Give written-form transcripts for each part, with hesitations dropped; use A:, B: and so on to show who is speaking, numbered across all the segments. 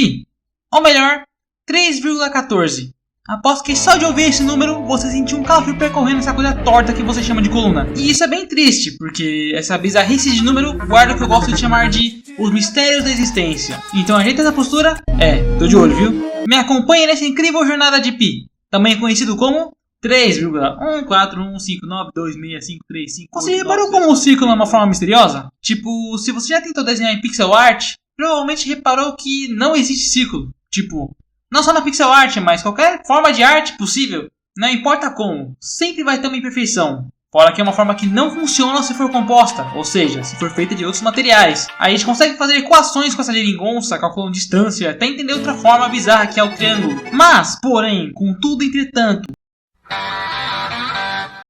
A: Φ. Ou melhor, 3,14. Aposto que só de ouvir esse número, você sentiu um calafrio percorrendo essa coisa torta que você chama de coluna. E isso é bem triste, porque essa bizarrice de número guarda o que eu gosto de chamar de os mistérios da existência. Então ajeita essa postura, tô de olho, viu? Me acompanhe nessa incrível jornada de Pi, também conhecido como 3,14159265355. Você reparou como o círculo é uma forma misteriosa? Tipo, se você já tentou desenhar em pixel art, provavelmente reparou que não existe círculo. Tipo, não só na pixel art, mas qualquer forma de arte possível, não importa como, sempre vai ter uma imperfeição. Fora que é uma forma que não funciona se for composta, ou seja, se for feita de outros materiais. Aí a gente consegue fazer equações com essa geringonça, calculando distância, até entender outra forma bizarra que é o triângulo. Mas, porém, contudo, entretanto,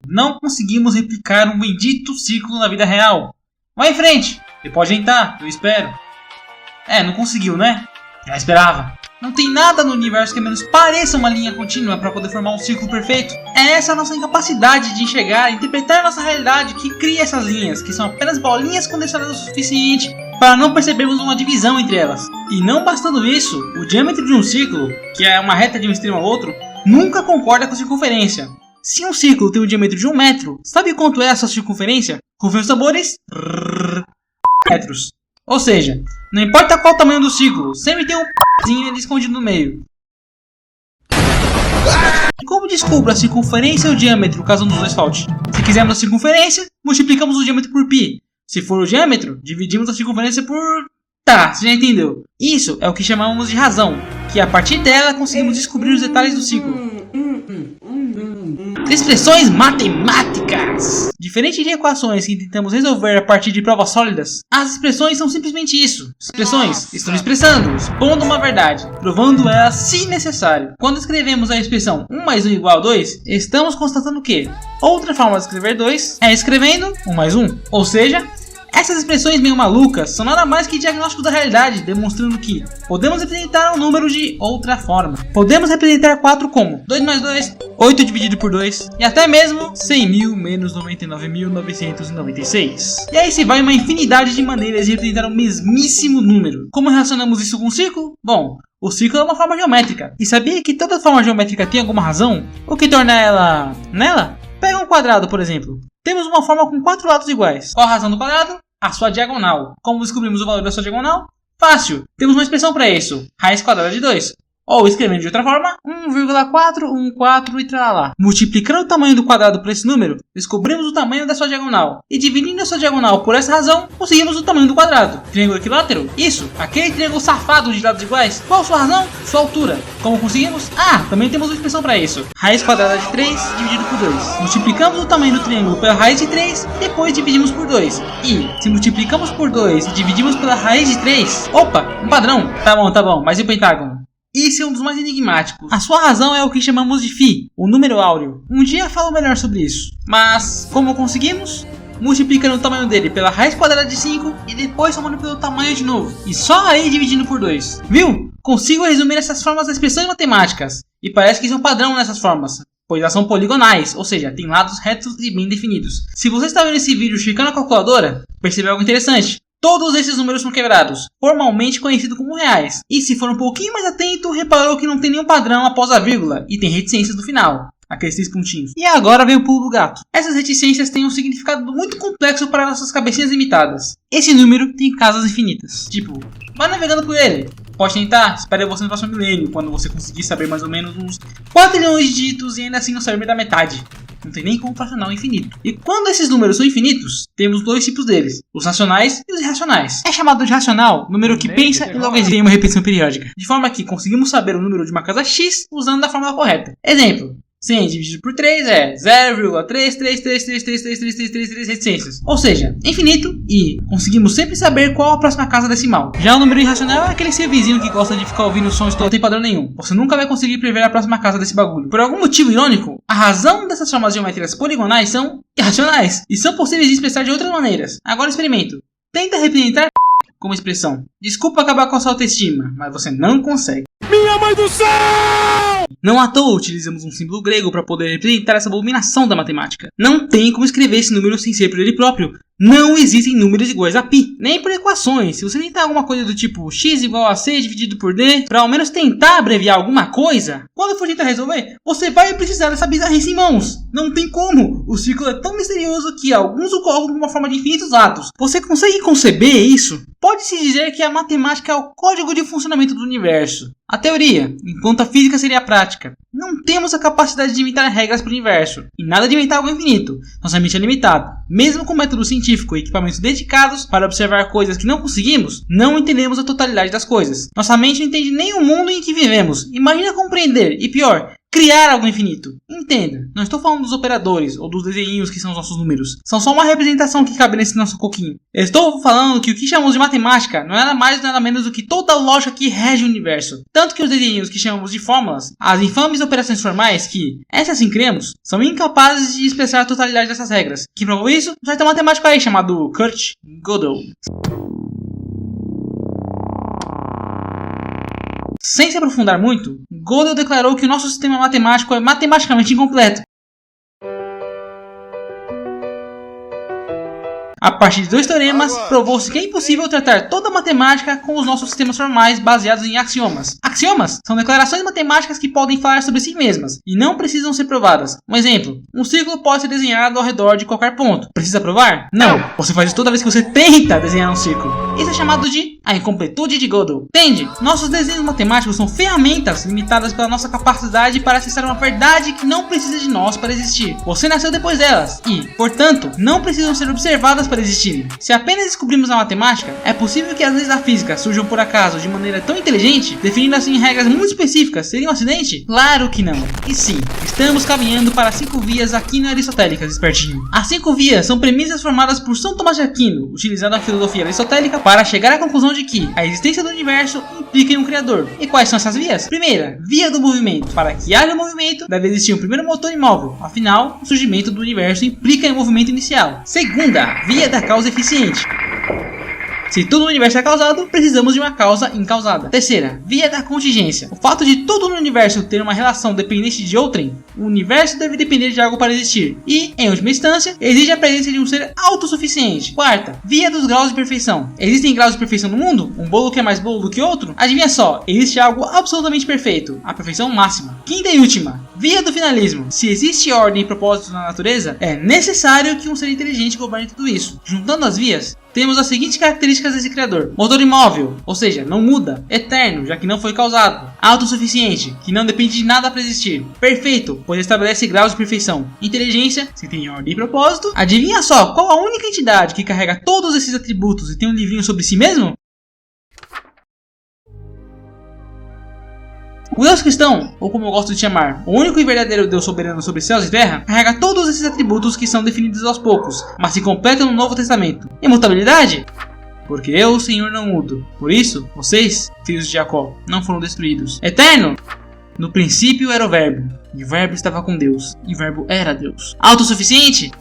A: não conseguimos replicar um bendito círculo na vida real. Vai em frente, você pode tentar, eu espero. Não conseguiu, né? Já esperava. Não tem nada no universo que menos pareça uma linha contínua para poder formar um círculo perfeito. É essa a nossa incapacidade de enxergar e interpretar a nossa realidade que cria essas linhas, que são apenas bolinhas condensadas o suficiente para não percebermos uma divisão entre elas. E não bastando isso, o diâmetro de um círculo, que é uma reta de um extremo ao outro, nunca concorda com a circunferência. Se um círculo tem um diâmetro de 1 metro, sabe quanto é a sua circunferência? Rufem os tambores, metros. Ou seja, não importa qual o tamanho do círculo, sempre tem um p***zinho ali escondido no meio. E como descubro a circunferência e o diâmetro caso um dos dois falte? Se quisermos a circunferência, multiplicamos o diâmetro por π. Se for o diâmetro, dividimos a circunferência por... Tá, você já entendeu. Isso é o que chamamos de razão, que a partir dela conseguimos descobrir os detalhes do círculo. Expressões matemáticas! Diferente de equações que tentamos resolver a partir de provas sólidas, as expressões são simplesmente isso. Expressões estão expressando, expondo uma verdade, provando ela se necessário. Quando escrevemos a expressão 1 mais 1 igual a 2, estamos constatando que outra forma de escrever 2 é escrevendo 1 mais 1. Ou seja, essas expressões meio malucas são nada mais que diagnósticos da realidade, demonstrando que podemos representar um número de outra forma. Podemos representar 4 como 2 mais 2, 8 dividido por 2, e até mesmo 100.000 menos 99.996. E aí se vai uma infinidade de maneiras de representar o mesmíssimo número. Como relacionamos isso com um círculo? Bom, o círculo é uma forma geométrica. E sabia que toda forma geométrica tem alguma razão? O que torna ela... nela? Pega um quadrado, por exemplo. Temos uma forma com 4 lados iguais. Qual a razão do quadrado? A sua diagonal. Como descobrimos o valor da sua diagonal? Fácil. Temos uma expressão para isso. Raiz quadrada de 2. Ou escrevendo de outra forma, 1,414 e tralalá. Multiplicando o tamanho do quadrado por esse número, descobrimos o tamanho da sua diagonal. E dividindo a sua diagonal por essa razão, conseguimos o tamanho do quadrado. Triângulo equilátero? Isso, aquele triângulo safado de lados iguais. Qual a sua razão? Sua altura. Como conseguimos? Também temos uma expressão para isso. Raiz quadrada de 3 dividido por 2. Multiplicamos o tamanho do triângulo pela raiz de 3, depois dividimos por 2. E, se multiplicamos por 2 e dividimos pela raiz de 3... Opa, um padrão. Tá bom, mas e o pentágono? Esse é um dos mais enigmáticos. A sua razão é o que chamamos de Φ, o número áureo. Um dia falo melhor sobre isso. Mas, como conseguimos? Multiplicando o tamanho dele pela raiz quadrada de 5 e depois somando pelo tamanho de novo. E só aí dividindo por 2. Viu? Consigo resumir essas formas das expressões matemáticas. E parece que isso é um padrão nessas formas, pois elas são poligonais, ou seja, tem lados retos e bem definidos. Se você está vendo esse vídeo checando a calculadora, percebeu algo interessante. Todos esses números são quebrados, formalmente conhecidos como reais. E se for um pouquinho mais atento, reparou que não tem nenhum padrão após a vírgula e tem reticências no final. Aqueles 3 pontinhos. E agora vem o pulo do gato. Essas reticências têm um significado muito complexo para nossas cabecinhas limitadas. Esse número tem casas infinitas. Tipo, vai navegando por ele. Pode tentar, espere você no próximo milênio, quando você conseguir saber mais ou menos uns 4 trilhões de dígitos e ainda assim não saber da metade. Não tem nem como fracionar o infinito. E quando esses números são infinitos, temos 2 tipos deles, os racionais e os irracionais. É chamado de racional, número que pensa e logo existe uma repetição periódica. De forma que conseguimos saber o número de uma casa x usando a fórmula correta. Exemplo. 100 dividido por 3 é 0,333333333 reticências. Ou seja, infinito e conseguimos sempre saber qual a próxima casa decimal. Já o número irracional é aquele seu vizinho que gosta de ficar ouvindo sons que não tem padrão nenhum. Você nunca vai conseguir prever a próxima casa desse bagulho. Por algum motivo irônico, a razão dessas formas geométricas poligonais são irracionais e são possíveis de expressar de outras maneiras. Agora experimento. Tenta representar como expressão. Desculpa acabar com a sua autoestima, mas você não consegue.
B: Minha mãe do céu!
A: Não à toa utilizamos um símbolo grego para poder representar essa abominação da matemática. Não tem como escrever esse número sem ser por ele próprio. Não existem números iguais a π, nem por equações. Se você tentar alguma coisa do tipo x igual a c dividido por d, para ao menos tentar abreviar alguma coisa, quando for tentar resolver, você vai precisar dessa bizarrice em mãos. Não tem como. O círculo é tão misterioso que alguns o colocam como uma forma de infinitos lados. Você consegue conceber isso? Pode-se dizer que a matemática é o código de funcionamento do universo. A teoria, enquanto a física seria a prática. Não temos a capacidade de inventar regras para o universo, e nada de inventar algo infinito. Nossa mente é limitada. Mesmo com método científico e equipamentos dedicados para observar coisas que não conseguimos, não entendemos a totalidade das coisas. Nossa mente não entende nem o mundo em que vivemos. Imagina compreender, e pior, criar algo infinito. Entenda, não estou falando dos operadores ou dos desenhinhos que são os nossos números. São só uma representação que cabe nesse nosso coquinho. Eu estou falando que o que chamamos de matemática não é nada mais nada menos do que toda a lógica que rege o universo. Tanto que os desenhinhos que chamamos de fórmulas, as infames operações formais que, essas sim cremos, são incapazes de expressar a totalidade dessas regras. Quem provou isso? Um certo matemático aí chamado Kurt Gödel. Sem se aprofundar muito, Gödel declarou que o nosso sistema matemático é matematicamente incompleto. A partir de 2 teoremas, provou-se que é impossível tratar toda a matemática com os nossos sistemas formais baseados em axiomas. Axiomas são declarações matemáticas que podem falar sobre si mesmas e não precisam ser provadas. Um exemplo, um círculo pode ser desenhado ao redor de qualquer ponto. Precisa provar? Não! Você faz isso toda vez que você tenta desenhar um círculo. Isso é chamado de a incompletude de Gödel. Entende? Nossos desenhos matemáticos são ferramentas limitadas pela nossa capacidade para acessar uma verdade que não precisa de nós para existir. Você nasceu depois delas e, portanto, não precisam ser observadas para existirem. Se apenas descobrimos a matemática, é possível que as leis da física surjam por acaso de maneira tão inteligente, definindo assim regras muito específicas. Seria um acidente? Claro que não. E sim, estamos caminhando para 5 vias aquino-aristotélicas, espertinho. As 5 vias são premissas formadas por São Tomás de Aquino, utilizando a filosofia aristotélica para chegar à conclusão de que a existência do universo implica em um criador. E quais são essas vias? Primeira, via do movimento. Para que haja movimento, deve existir um primeiro motor imóvel. Afinal, o surgimento do universo implica em um movimento inicial. Segunda, via da causa eficiente. Se tudo no universo é causado, precisamos de uma causa incausada. Terceira, via da contingência. O fato de tudo no universo ter uma relação dependente de outrem, o universo deve depender de algo para existir. E, em última instância, exige a presença de um ser autossuficiente. Quarta, via dos graus de perfeição. Existem graus de perfeição no mundo? Um bolo que é mais bolo do que outro? Adivinha só, existe algo absolutamente perfeito, a perfeição máxima. Quinta e última, via do finalismo. Se existe ordem e propósito na natureza, é necessário que um ser inteligente governe tudo isso. Juntando as vias, temos as seguintes características desse criador: motor imóvel, ou seja, não muda; eterno, já que não foi causado; autossuficiente, que não depende de nada para existir; perfeito, pois estabelece graus de perfeição; inteligência, se tem ordem e propósito. Adivinha só, qual a única entidade que carrega todos esses atributos e tem um livrinho sobre si mesmo? O Deus cristão, ou como eu gosto de chamar, o único e verdadeiro Deus soberano sobre céus e terra, carrega todos esses atributos que são definidos aos poucos, mas se completam no Novo Testamento. Imutabilidade? Porque eu, o Senhor, não mudo. Por isso, vocês, filhos de Jacó, não foram destruídos. Eterno? No princípio era o Verbo, e o Verbo estava com Deus, e o Verbo era Deus. Autossuficiente?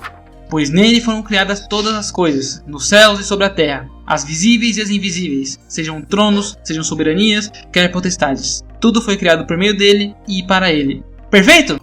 A: Pois nele foram criadas todas as coisas, nos céus e sobre a terra, as visíveis e as invisíveis, sejam tronos, sejam soberanias, quer potestades. Tudo foi criado por meio dele e para ele. Perfeito?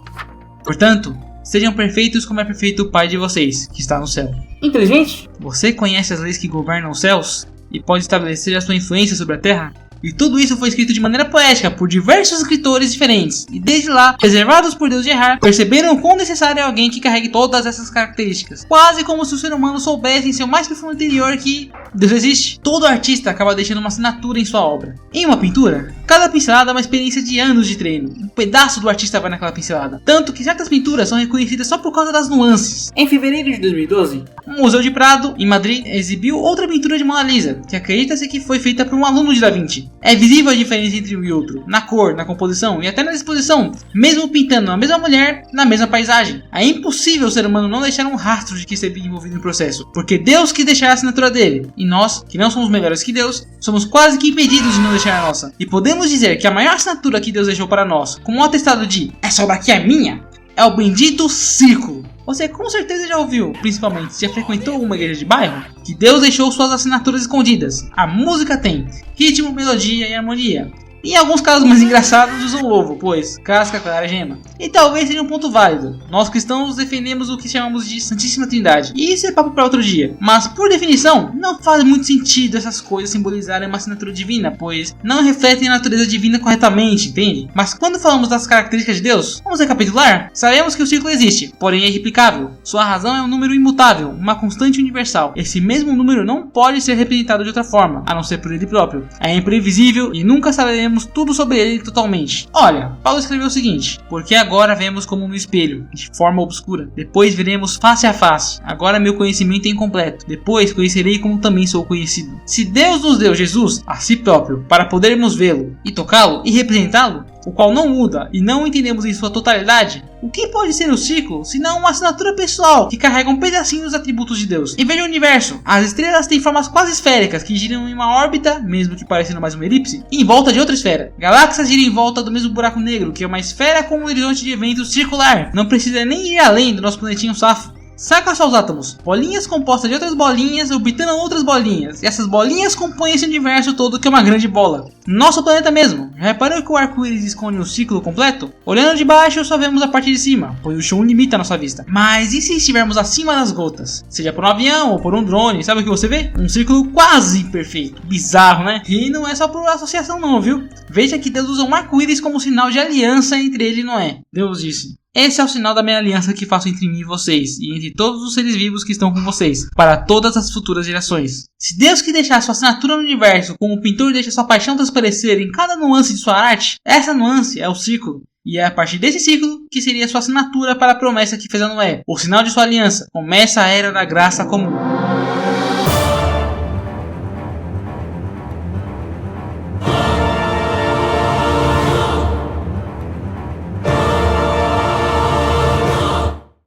A: Portanto, sejam perfeitos como é perfeito o Pai de vocês, que está no céu. Inteligente? Você conhece as leis que governam os céus e pode estabelecer a sua influência sobre a terra? E tudo isso foi escrito de maneira poética por diversos escritores diferentes. E desde lá, preservados por Deus de errar, perceberam o quão necessário é alguém que carregue todas essas características. Quase como se o ser humano soubesse em seu mais profundo interior que Deus existe. Todo artista acaba deixando uma assinatura em sua obra. Em uma pintura, cada pincelada é uma experiência de anos de treino. Um pedaço do artista vai naquela pincelada. Tanto que certas pinturas são reconhecidas só por causa das nuances. Em fevereiro de 2012, o Museu de Prado, em Madrid, exibiu outra pintura de Mona Lisa, que acredita-se que foi feita por um aluno de Da Vinci. É visível a diferença entre um e outro, na cor, na composição e até na disposição, mesmo pintando a mesma mulher na mesma paisagem. É impossível o ser humano não deixar um rastro de que esteve envolvido no processo, porque Deus quis deixar a assinatura dele, e nós, que não somos melhores que Deus, somos quase que impedidos de não deixar a nossa. E podemos dizer que a maior assinatura que Deus deixou para nós, como um atestado de essa obra aqui é minha, é o bendito círculo. Você com certeza já ouviu, principalmente se já frequentou uma igreja de bairro, que Deus deixou suas assinaturas escondidas. A música tem ritmo, melodia e harmonia. E em alguns casos mais engraçados usam ovo, pois casca, clara, gema. E talvez seja um ponto válido. Nós cristãos defendemos o que chamamos de Santíssima Trindade. E isso é papo para outro dia. Mas por definição, não faz muito sentido essas coisas simbolizarem uma assinatura divina, pois não refletem a natureza divina corretamente, entende? Mas quando falamos das características de Deus, vamos recapitular? Sabemos que o círculo existe, porém é irreplicável. Sua razão é um número imutável, uma constante universal. Esse mesmo número não pode ser representado de outra forma, a não ser por ele próprio. É imprevisível e nunca saberemos tudo sobre ele totalmente. Olha, Paulo escreveu o seguinte: porque agora vemos como no espelho, de forma obscura. Depois veremos face a face. Agora meu conhecimento é incompleto. Depois conhecerei como também sou conhecido. Se Deus nos deu Jesus a si próprio para podermos vê-lo e tocá-lo e representá-lo, o qual não muda e não entendemos em sua totalidade, o que pode ser o ciclo, senão uma assinatura pessoal que carrega um pedacinho dos atributos de Deus? E veja o universo. As estrelas têm formas quase esféricas que giram em uma órbita, mesmo que parecendo mais uma elipse, em volta de outra esfera. Galáxias giram em volta do mesmo buraco negro, que é uma esfera com um horizonte de eventos circular. Não precisa nem ir além do nosso planetinho safo. Saca só os átomos, bolinhas compostas de outras bolinhas orbitando outras bolinhas, e essas bolinhas compõem esse universo todo que é uma grande bola. Nosso planeta mesmo. Já reparou que o arco-íris esconde um ciclo completo? Olhando de baixo só vemos a parte de cima, pois o chão limita a nossa vista. Mas e se estivermos acima das gotas? Seja por um avião ou por um drone, sabe o que você vê? Um círculo quase perfeito. Bizarro, né? E não é só por associação não, viu? Veja que Deus usa um arco-íris como sinal de aliança entre ele e Noé. Deus disse: esse é o sinal da minha aliança que faço entre mim e vocês, e entre todos os seres vivos que estão com vocês, para todas as futuras gerações. Se Deus quis deixar sua assinatura no universo, como o pintor deixa sua paixão transparecer em cada nuance de sua arte, essa nuance é o ciclo. E é a partir desse ciclo que seria sua assinatura para a promessa que fez a Noé, o sinal de sua aliança. Começa a era da graça comum.